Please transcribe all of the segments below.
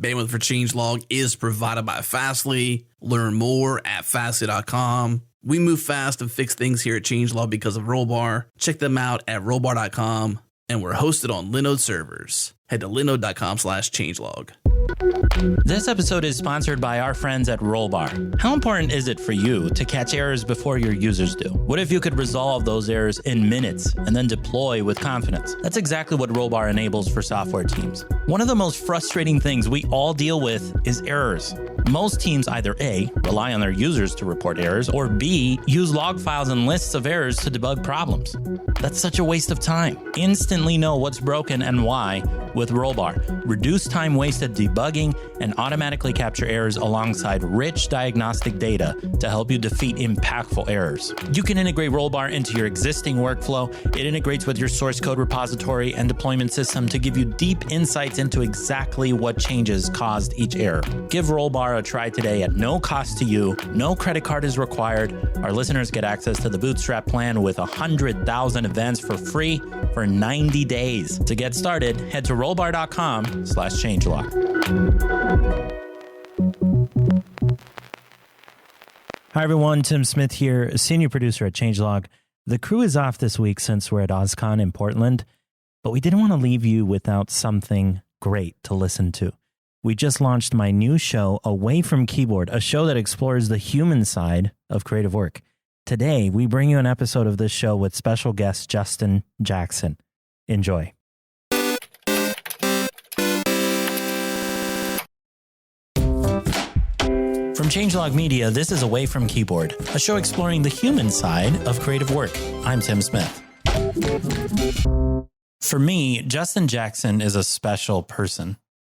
Bandwidth for Changelog is provided by Fastly. Learn more at fastly.com. We move fast and fix things here at Changelog because of Rollbar. Check them out at rollbar.com. And we're hosted on Linode servers. Head to linode.com/changelog. This episode is sponsored by our friends at Rollbar. How important is it for you to catch errors before your users do? What if you could resolve those errors in minutes and then deploy with confidence? That's exactly what Rollbar enables for software teams. One of the most frustrating things we all deal with is errors. Most teams either A, rely on their users to report errors, or B, use log files and lists of errors to debug problems. That's such a waste of time. Instantly know what's broken and why with Rollbar. Reduce time wasted debugging and automatically capture errors alongside rich diagnostic data to help you defeat impactful errors. You can integrate Rollbar into your existing workflow. It integrates with your source code repository and deployment system to give you deep insights into exactly what changes caused each error. Give Rollbar a try today at no cost to you. No credit card is required. Our listeners get access to the Bootstrap plan with 100,000 events for free for 90 days. To get started, head to rollbar.com/changelog. Hi everyone, Tim Smith here, senior producer at Changelog. The crew is off this week since we're at OzCon in Portland, but we didn't want to leave you without something great to listen to. We just launched my new show, Away from Keyboard, a show that explores the human side of creative work. Today, we bring you an episode of this show with special guest Justin Jackson. Enjoy. From Changelog Media, this is Away from Keyboard, a show exploring the human side of creative work. I'm Tim Smith. For me, Justin Jackson is a special person.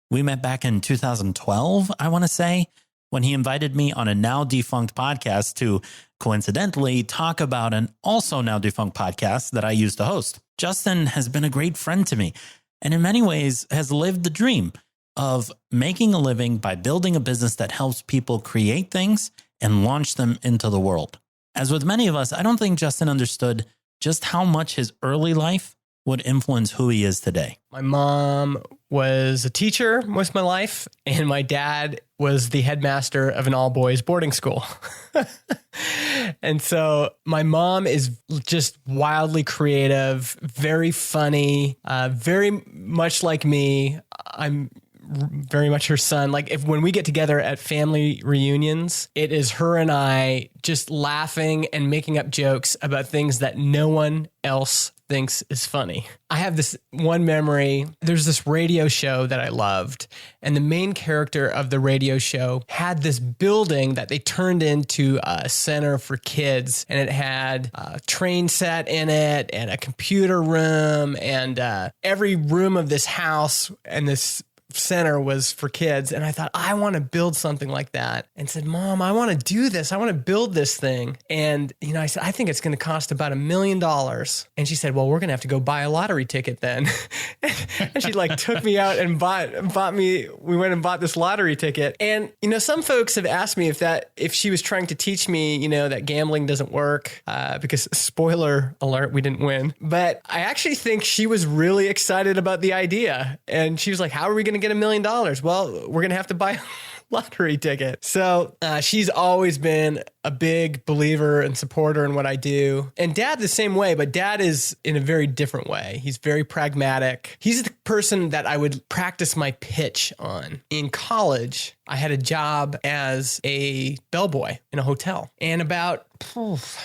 We met back in 2012, I want to say, when he invited me on a now defunct podcast to coincidentally talk about an also now defunct podcast that I used to host. Justin has been a great friend to me and in many ways has lived the dream of making a living by building a business that helps people create things and launch them into the world. As with many of us, I don't think Justin understood just how much his early life would influence who he is today. My mom was a teacher most of my life, and my dad was the headmaster of an all-boys boarding school. And so my mom is just wildly creative, very funny, very much like me. I'm very much her son. Like when we get together at family reunions, it is her and I just laughing and making up jokes about things that no one else thinks is funny. I have this one memory. There's this radio show that I loved, and the main character of the radio show had this building that they turned into a center for kids, and it had a train set in it and a computer room, and every room of this house and this center was for kids. And I thought, I want to build something like that, and said, Mom, I want to do this. I want to build this thing. And, I said, I think it's going to cost about $1 million. And she said, well, we're going to have to go buy a lottery ticket then. And she took me out and we went and bought this lottery ticket. And, some folks have asked me if she was trying to teach me, that gambling doesn't work, because spoiler alert, we didn't win. But I actually think she was really excited about the idea. And she was like, how are we going to get $1 million? Well, we're going to have to buy a lottery ticket. So she's always been a big believer and supporter in what I do. And Dad the same way, but Dad is in a very different way. He's very pragmatic. He's the person that I would practice my pitch on. In college, I had a job as a bellboy in a hotel. And about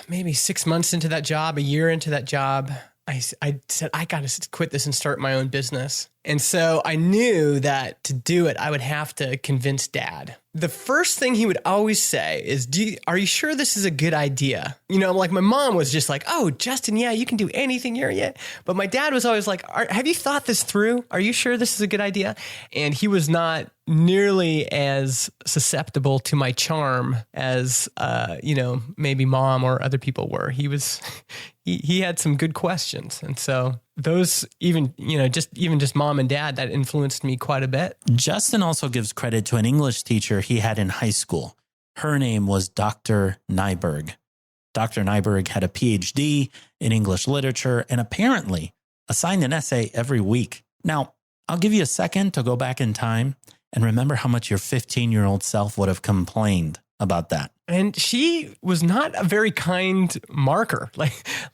maybe 6 months into that job, a year into that job, I said, I got to quit this and start my own business. And so I knew that to do it, I would have to convince Dad. The first thing he would always say is, are you sure this is a good idea? Like my mom was just like, oh, Justin, yeah, you can do anything. But my dad was always like, have you thought this through? Are you sure this is a good idea? And he was not nearly as susceptible to my charm as, maybe Mom or other people were. He had some good questions. And so those even just Mom and Dad, that influenced me quite a bit. Justin also gives credit to an English teacher he had in high school. Her name was Dr. Nyberg. Dr. Nyberg had a PhD in English literature and apparently assigned an essay every week. Now, I'll give you a second to go back in time And remember how much your 15-year-old self would have complained about that. And she was not a very kind marker.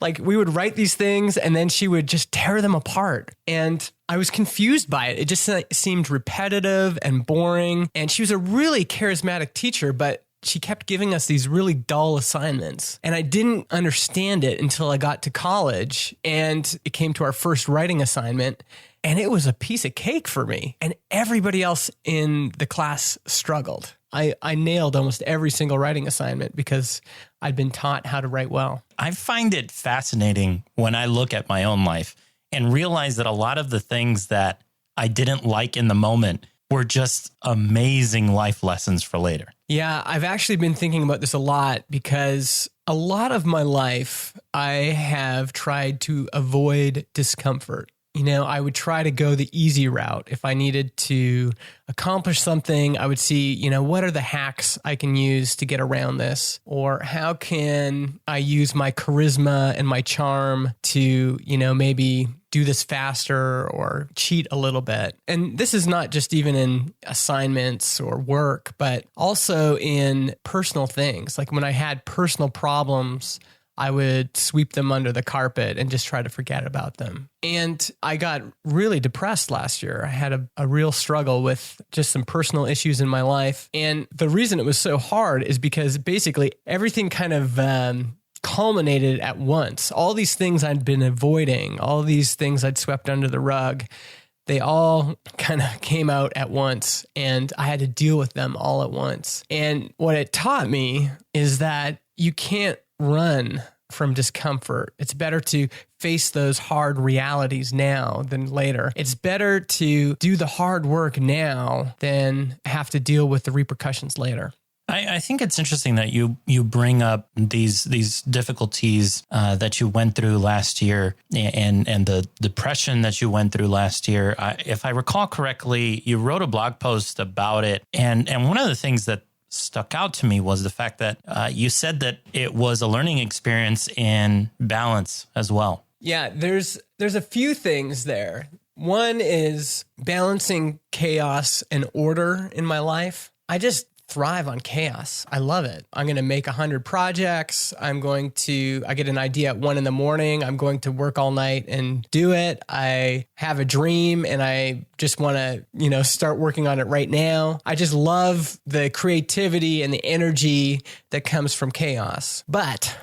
Like we would write these things and then she would just tear them apart. And I was confused by it. It just seemed repetitive and boring. And she was a really charismatic teacher, but she kept giving us these really dull assignments. And I didn't understand it until I got to college and it came to our first writing assignment. And it was a piece of cake for me. And everybody else in the class struggled. I nailed almost every single writing assignment because I'd been taught how to write well. I find it fascinating when I look at my own life and realize that a lot of the things that I didn't like in the moment were just amazing life lessons for later. Yeah, I've actually been thinking about this a lot because a lot of my life, I have tried to avoid discomfort. You know, I would try to go the easy route. If I needed to accomplish something, I would see, you know, what are the hacks I can use to get around this? Or how can I use my charisma and my charm to, you know, maybe do this faster or cheat a little bit. And this is not just even in assignments or work, but also in personal things. Like when I had personal problems, I would sweep them under the carpet and just try to forget about them. And I got really depressed last year. I had a real struggle with just some personal issues in my life. And the reason it was so hard is because basically everything kind of culminated at once. All these things I'd been avoiding, all these things I'd swept under the rug, they all kind of came out at once and I had to deal with them all at once. And what it taught me is that you can't run from discomfort. It's better to face those hard realities now than later. It's better to do the hard work now than have to deal with the repercussions later. I think it's interesting that you bring up these difficulties that you went through last year and the depression that you went through last year. If I recall correctly, you wrote a blog post about it. And one of the things that stuck out to me was the fact that you said that it was a learning experience in balance as well. Yeah, there's a few things there. One is balancing chaos and order in my life. I just thrive on chaos. I love it. I'm going to make 100 projects. I get an idea at 1 a.m. I'm going to work all night and do it. I have a dream and I just want to, start working on it right now. I just love the creativity and the energy that comes from chaos. But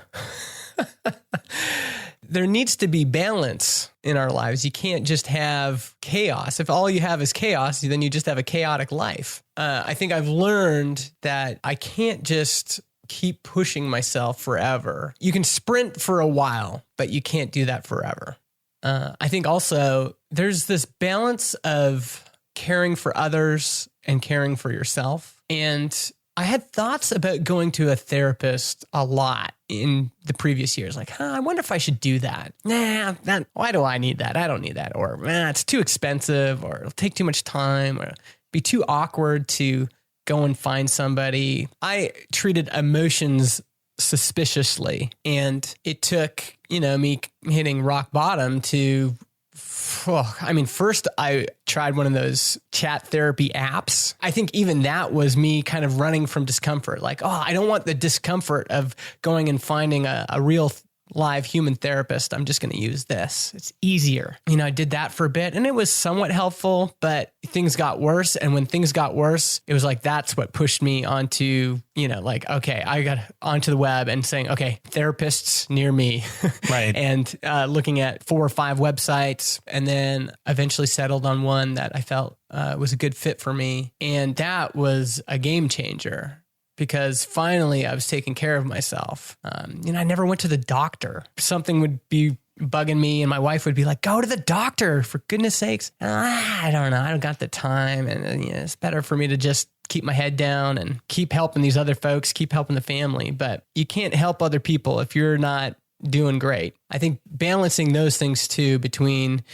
there needs to be balance in our lives. You can't just have chaos. If all you have is chaos, then you just have a chaotic life. I think I've learned that I can't just keep pushing myself forever. You can sprint for a while, but you can't do that forever. I think also there's this balance of caring for others and caring for yourself. And I had thoughts about going to a therapist a lot in the previous years. Like, I wonder if I should do that. Why do I need that? I don't need that. Or, it's too expensive, or it'll take too much time, or be too awkward to go and find somebody. I treated emotions suspiciously, and it took, me hitting rock bottom to first I tried one of those chat therapy apps. I think even that was me kind of running from discomfort. Like, I don't want the discomfort of going and finding a real live human therapist. I'm just going to use this. It's easier. I did that for a bit and it was somewhat helpful, but things got worse. And when things got worse, it was like, that's what pushed me onto, I got onto the web and saying, okay, therapists near me. Right. And looking at 4 or 5 websites, and then eventually settled on one that I felt was a good fit for me. And that was a game changer. Because finally I was taking care of myself. I never went to the doctor. Something would be bugging me and my wife would be like, go to the doctor for goodness sakes. I don't know. I don't got the time. And it's better for me to just keep my head down and keep helping these other folks, keep helping the family. But you can't help other people if you're not doing great. I think balancing those things too, between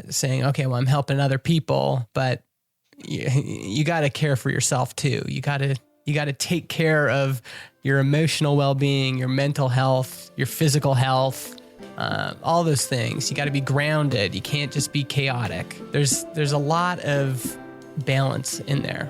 saying, okay, well, I'm helping other people, but you got to care for yourself too. You got to take care of your emotional well-being, your mental health, your physical health, all those things. You got to be grounded. You can't just be chaotic. There's a lot of balance in there.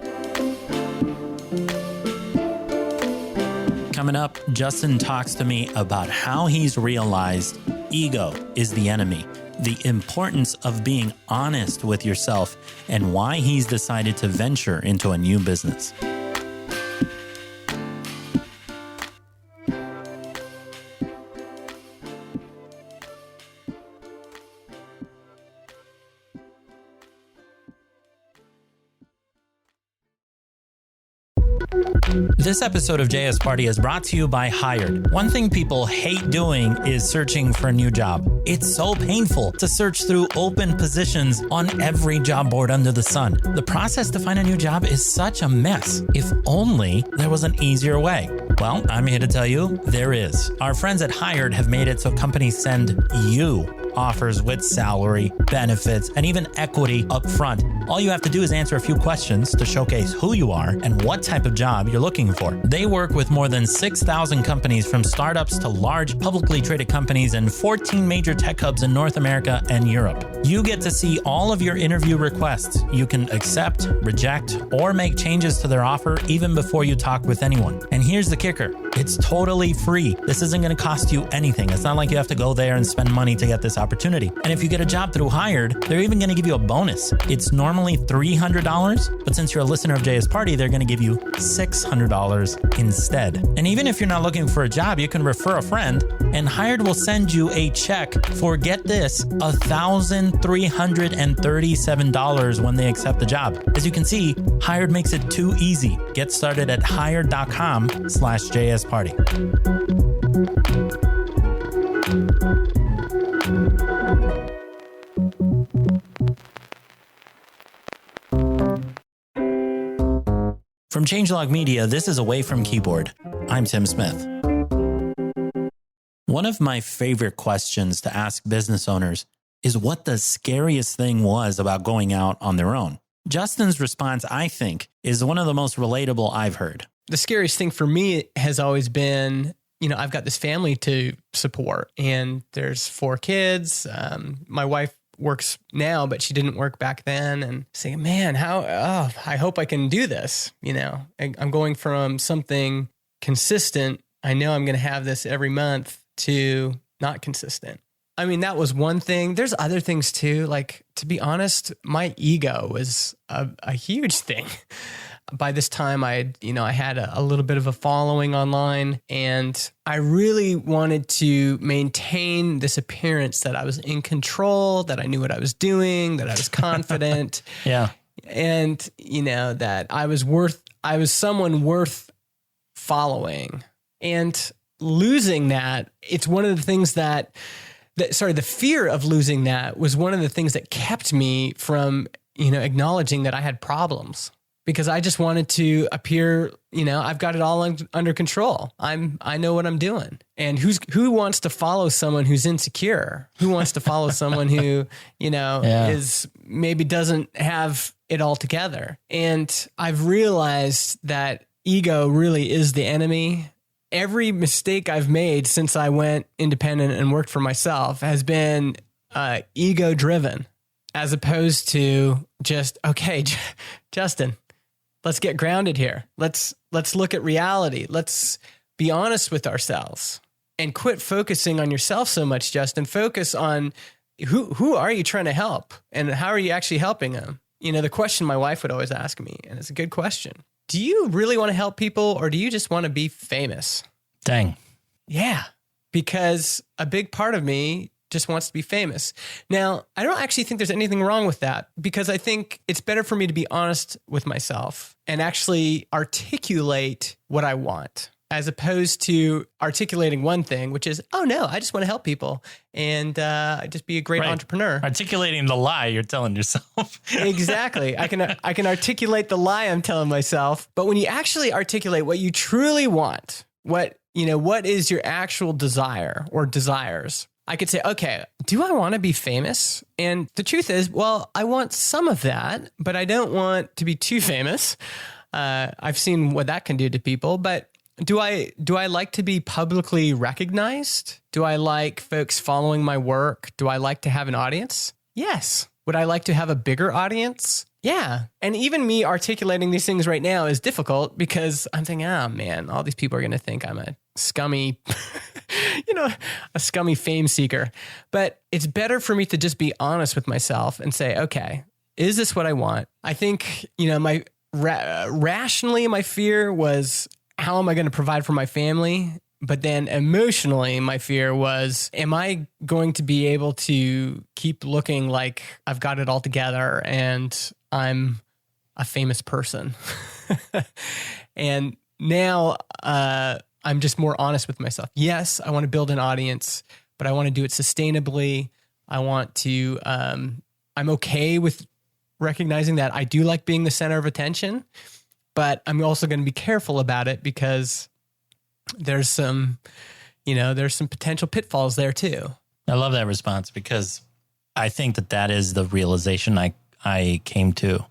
Coming up, Justin talks to me about how he's realized ego is the enemy, the importance of being honest with yourself, and why he's decided to venture into a new business. This episode of JS Party is brought to you by Hired. One thing people hate doing is searching for a new job. It's so painful to search through open positions on every job board under the sun. The process to find a new job is such a mess. If only there was an easier way. Well, I'm here to tell you there is. Our friends at Hired have made it so companies send you offers with salary, benefits, and even equity up front. All you have to do is answer a few questions to showcase who you are and what type of job you're looking for. They work with more than 6,000 companies, from startups to large publicly traded companies, and 14 major tech hubs in North America and Europe. You get to see all of your interview requests. You can accept, reject, or make changes to their offer even before you talk with anyone. And here's the kicker. It's totally free. This isn't going to cost you anything. It's not like you have to go there and spend money to get this opportunity. And if you get a job through Hired, they're even going to give you a bonus. It's normally $300, but since you're a listener of JS Party, they're going to give you $600 instead. And even if you're not looking for a job, you can refer a friend, and Hired will send you a check for, get this, $1,337 when they accept the job. As you can see, Hired makes it too easy. Get started at hired.com/JS Party. From Changelog Media, this is Away from Keyboard. I'm Tim Smith. One of my favorite questions to ask business owners is what the scariest thing was about going out on their own. Justin's response, I think, is one of the most relatable I've heard. The scariest thing for me has always been, I've got this family to support, and there's 4 kids. My wife works now, but she didn't work back then, and saying, man, I hope I can do this. I'm going from something consistent, I know I'm going to have this every month, to not consistent. I mean, that was one thing. There's other things too. Like, to be honest, my ego was a huge thing. By this time, I had a little bit of a following online, and I really wanted to maintain this appearance that I was in control, that I knew what I was doing, that I was confident. Yeah. And, that I was someone worth following. And losing that, it's one of the things the fear of losing that was one of the things that kept me from, acknowledging that I had problems. Because I just wanted to appear, I've got it all under control. I know what I'm doing. And who wants to follow someone who's insecure? Who wants to follow someone who, is maybe doesn't have it all together? And I've realized that ego really is the enemy. Every mistake I've made since I went independent and worked for myself has been ego driven, as opposed to just, okay, Justin, let's get grounded here. Let's look at reality. Let's be honest with ourselves and quit focusing on yourself so much, Justin. Focus on who are you trying to help, and how are you actually helping them? The question my wife would always ask me, and it's a good question. Do you really want to help people, or do you just want to be famous? Dang. Yeah, because a big part of me just wants to be famous. Now, I don't actually think there's anything wrong with that, because I think it's better for me to be honest with myself and actually articulate what I want, as opposed to articulating one thing, which is, oh no, I just want to help people and just be a great entrepreneur. Articulating the lie you're telling yourself. Exactly. I can articulate the lie I'm telling myself, but when you actually articulate what you truly want, what is your actual desire or desires, I could say, okay, do I want to be famous? And the truth is, well, I want some of that, but I don't want to be too famous. I've seen what that can do to people, but do I like to be publicly recognized? Do I like folks following my work? Do I like to have an audience? Yes. Would I like to have a bigger audience? Yeah. And even me articulating these things right now is difficult because I'm thinking, oh man, all these people are going to think I'm a scummy, a scummy fame seeker. But it's better for me to just be honest with myself and say, okay, is this what I want? I think, my rationally, my fear was, how am I going to provide for my family? But then emotionally, my fear was, am I going to be able to keep looking like I've got it all together and I'm a famous person? And now I'm just more honest with myself. Yes, I want to build an audience, but I want to do it sustainably. I want to, I'm okay with recognizing that I do like being the center of attention, but I'm also going to be careful about it because there's some potential pitfalls there too. I love that response because I think that is the realization I came to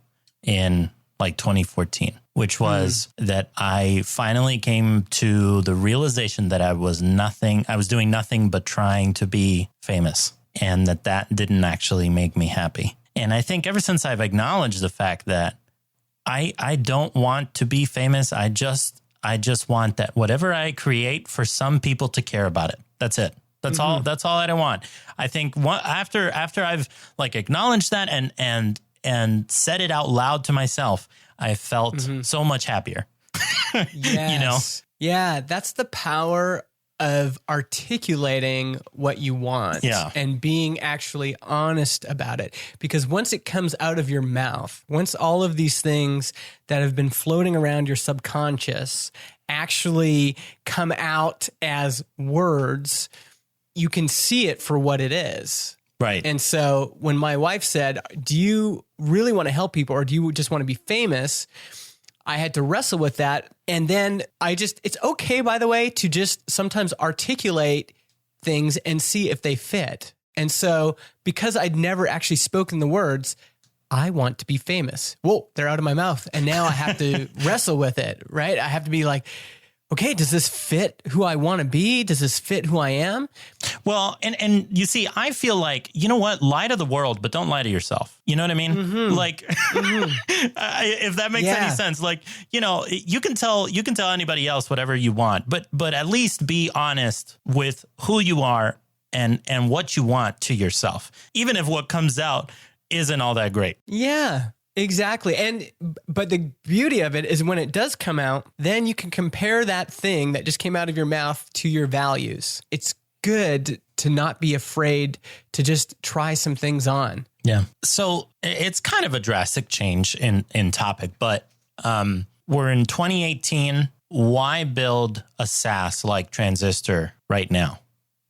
in like 2014, which was that I finally came to the realization that I was doing nothing but trying to be famous, and that didn't actually make me happy. And I think ever since I've acknowledged the fact that I don't want to be famous, I just want that whatever I create for some people to care about it. That's it. That's all that I want. I think after I've like acknowledged that and said it out loud to myself, I felt so much happier. Yes. Yeah, that's the power of articulating what you want and being actually honest about it. Because once it comes out of your mouth, once all of these things that have been floating around your subconscious actually come out as words, you can see it for what it is. Right. And so when my wife said, do you really want to help people or do you just want to be famous? I had to wrestle with that. And then it's okay, by the way, to just sometimes articulate things and see if they fit. And so because I'd never actually spoken the words, I want to be famous. Whoa, they're out of my mouth. And now I have to wrestle with it, right? I have to be like, okay, does this fit who I want to be? Does this fit who I am? Well, and you see, I feel like, you know what? Lie to the world, but don't lie to yourself. You know what I mean? Like, if that makes any sense, like, you can tell anybody else whatever you want, but at least be honest with who you are and what you want to yourself, even if what comes out isn't all that great. Yeah. Exactly. But the beauty of it is when it does come out, then you can compare that thing that just came out of your mouth to your values. It's good to not be afraid to just try some things on. Yeah. So it's kind of a drastic change in topic, but we're in 2018. Why build a SaaS like Transistor right now?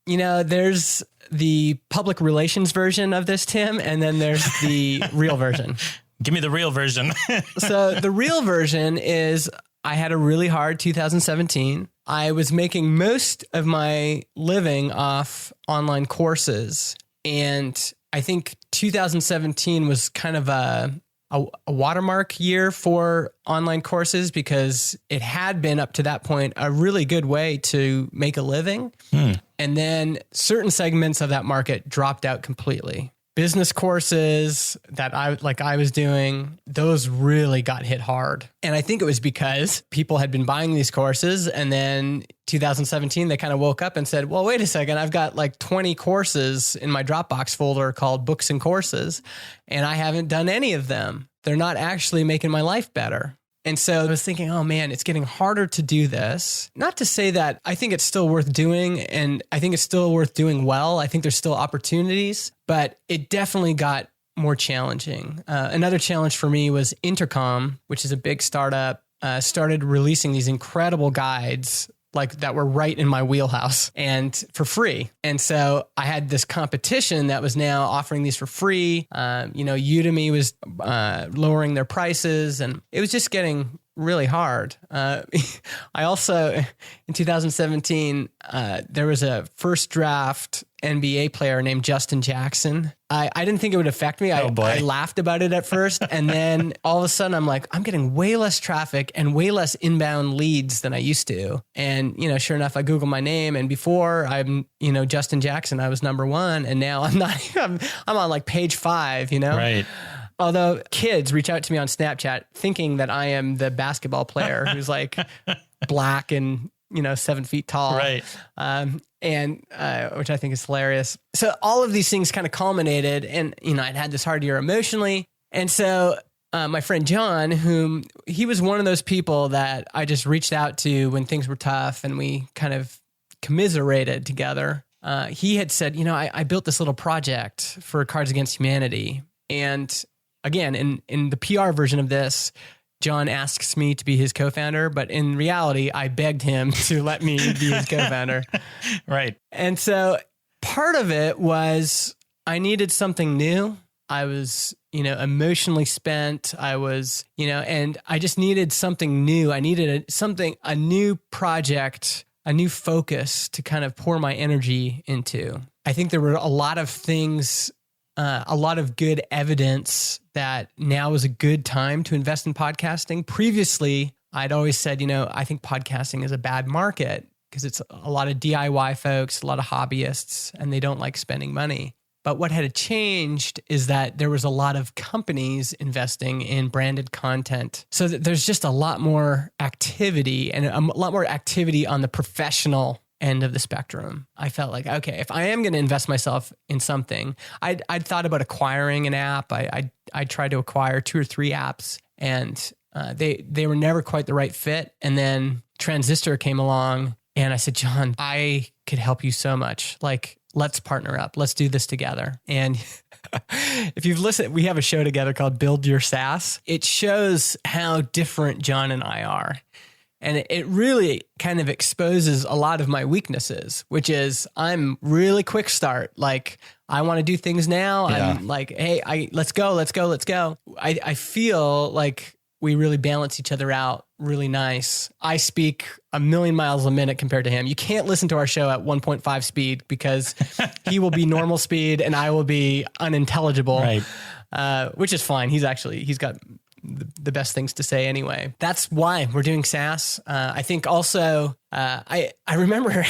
There's the public relations version of this, Tim, and then there's the real version. Give me the real version. So the real version is I had a really hard 2017. I was making most of my living off online courses. And I think 2017 was kind of a watermark year for online courses because it had been up to that point a really good way to make a living. And then certain segments of that market dropped out completely. Business courses that I was doing, those really got hit hard. And I think it was because people had been buying these courses. And then 2017, they kind of woke up and said, well, wait a second, I've got like 20 courses in my Dropbox folder called Books and Courses, and I haven't done any of them. They're not actually making my life better. And so I was thinking, oh man, it's getting harder to do this. Not to say that I think it's still worth doing, and I think it's still worth doing well. I think there's still opportunities, but it definitely got more challenging. Another challenge for me was Intercom, which is a big startup, started releasing these incredible guides like that were right in my wheelhouse and for free. And so I had this competition that was now offering these for free. Udemy was lowering their prices, and it was just getting really hard. I also, in 2017, there was a first draft NBA player named Justin Jackson. I didn't think it would affect me. I laughed about it at first. And then all of a sudden I'm like, I'm getting way less traffic and way less inbound leads than I used to. And, sure enough, I Google my name, and before I'm, Justin Jackson, I was number one. And now I'm not, I'm on like page 5, Right. Although kids reach out to me on Snapchat thinking that I am the basketball player who's like black and, 7 feet tall. Right. Which I think is hilarious. So all of these things kind of culminated and, I'd had this hard year emotionally. And so my friend John, he was one of those people that I just reached out to when things were tough and we kind of commiserated together. He had said, I built this little project for Cards Against Humanity. And again, in the PR version of this, John asks me to be his co-founder, but in reality, I begged him to let me be his co-founder. Right. And so part of it was I needed something new. I was, emotionally spent. I was, and I just needed something new. I needed a new project, a new focus to kind of pour my energy into. I think there were a lot of things, a lot of good evidence that now is a good time to invest in podcasting. Previously, I'd always said, I think podcasting is a bad market because it's a lot of DIY folks, a lot of hobbyists, and they don't like spending money. But what had changed is that there was a lot of companies investing in branded content. So that there's just a lot more activity and a lot more activity on the professional end of the spectrum. I felt like, okay, if I am going to invest myself in something, I'd thought about acquiring an app. I tried to acquire 2 or 3 apps and they were never quite the right fit. And then Transistor came along and I said, John, I could help you so much. Like, let's partner up. Let's do this together. And if you've listened, we have a show together called Build Your SaaS. It shows how different John and I are. And it really kind of exposes a lot of my weaknesses, which is I'm really quick start. Like, I want to do things now. Yeah. I'm like, hey, let's go. I feel like we really balance each other out really nice. I speak 1,000,000 miles a minute compared to him. You can't listen to our show at 1.5 speed because he will be normal speed and I will be unintelligible, right. Which is fine. He's got the best things to say anyway. That's why we're doing SaaS. I think also, I remember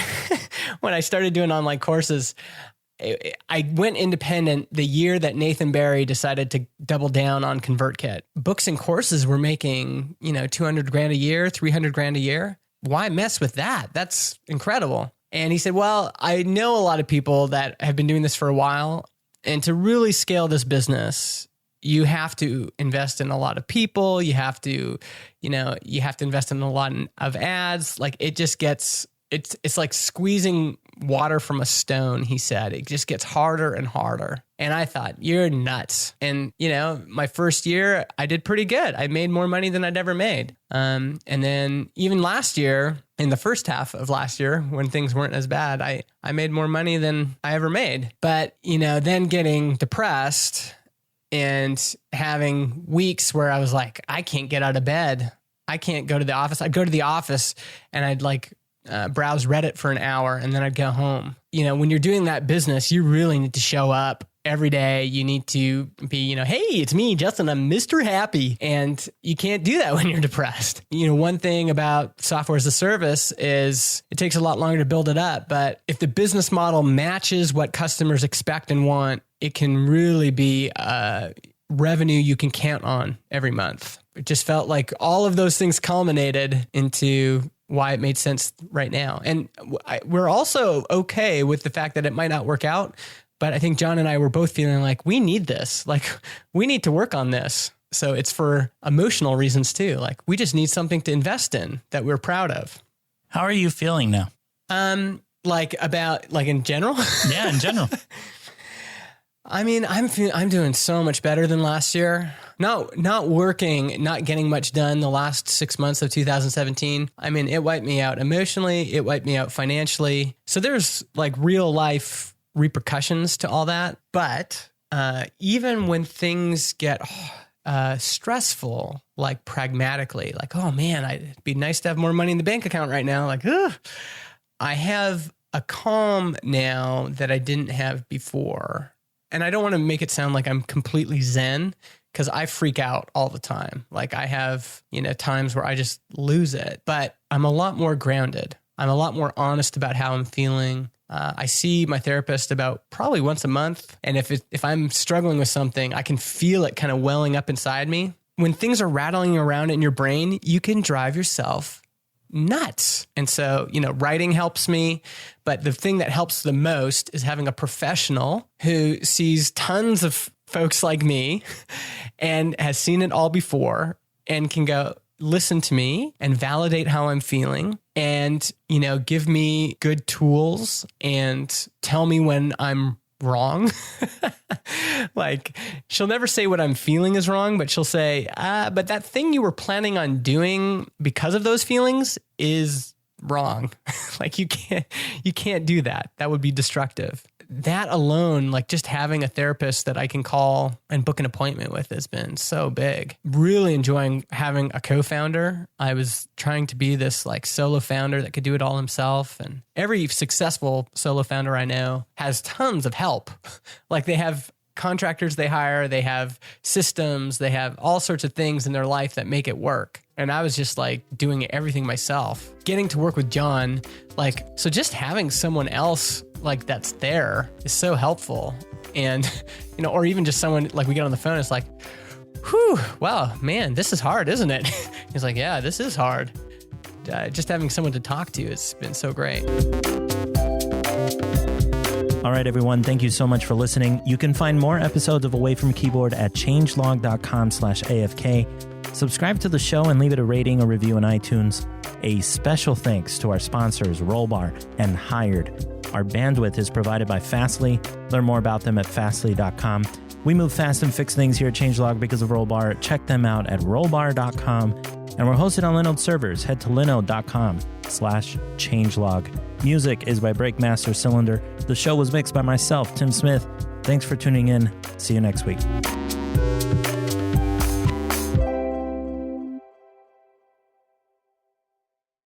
when I started doing online courses, I went independent the year that Nathan Barry decided to double down on ConvertKit. Books and courses were making, $200,000 a year, $300,000 a year. Why mess with that? That's incredible. And he said, well, I know a lot of people that have been doing this for a while. And to really scale this business, you have to invest in a lot of people. You have to invest in a lot of ads. Like it just gets, it's like squeezing water from a stone, he said. It just gets harder and harder. And I thought, you're nuts. And, my first year, I did pretty good. I made more money than I'd ever made. And then even last year, in the first half of last year, when things weren't as bad, I made more money than I ever made. But, then getting depressed and having weeks where I was like, I can't get out of bed. I can't go to the office. I'd go to the office and I'd browse Reddit for an hour and then I'd go home. When you're doing that business, you really need to show up every day. You need to be, hey, it's me, Justin, I'm Mr. Happy. And you can't do that when you're depressed. One thing about software as a service is it takes a lot longer to build it up. But if the business model matches what customers expect and want, it can really be revenue you can count on every month. It just felt like all of those things culminated into why it made sense right now. And we're also okay with the fact that it might not work out. But I think John and I were both feeling like we need this. Like we need to work on this. So it's for emotional reasons too. Like we just need something to invest in that we're proud of. How are you feeling now? Like in general? Yeah, in general. I mean, I'm doing so much better than last year. Not working, not getting much done the last 6 months of 2017. I mean, it wiped me out emotionally. It wiped me out financially. So there's like real life repercussions to all that. But even when things get stressful, like pragmatically, like, oh man, it'd be nice to have more money in the bank account right now. Like, I have a calm now that I didn't have before. And I don't want to make it sound like I'm completely zen because I freak out all the time. Like I have, times where I just lose it, but I'm a lot more grounded. I'm a lot more honest about how I'm feeling. I see my therapist about probably once a month. And if I'm struggling with something, I can feel it kind of welling up inside me. When things are rattling around in your brain, you can drive yourself nuts. And so, writing helps me. But the thing that helps the most is having a professional who sees tons of folks like me and has seen it all before and can go, listen to me and validate how I'm feeling and, give me good tools and tell me when I'm wrong. Like, she'll never say what I'm feeling is wrong, but she'll say, but that thing you were planning on doing because of those feelings is wrong. Like, you can't do that. That would be destructive. That alone, like just having a therapist that I can call and book an appointment with has been so big. Really enjoying having a co-founder. I was trying to be this like solo founder that could do it all himself. And every successful solo founder I know has tons of help. Like they have contractors they hire, they have systems, they have all sorts of things in their life that make it work. And I was just like doing everything myself. Getting to work with John, so just having someone else like that's there is so helpful. And, or even just someone like we get on the phone, it's like, whew, wow, man, this is hard, isn't it? He's like, yeah, this is hard. Just having someone to talk to has been so great. All right, everyone. Thank you so much for listening. You can find more episodes of Away From Keyboard at changelog.com/AFK. Subscribe to the show and leave it a rating or review in iTunes. A special thanks to our sponsors, Rollbar and Hired. Our bandwidth is provided by Fastly. Learn more about them at fastly.com. We move fast and fix things here at Changelog because of Rollbar. Check them out at rollbar.com. And we're hosted on Linode servers. Head to linode.com/changelog. Music is by Breakmaster Cylinder. The show was mixed by myself, Tim Smith. Thanks for tuning in. See you next week.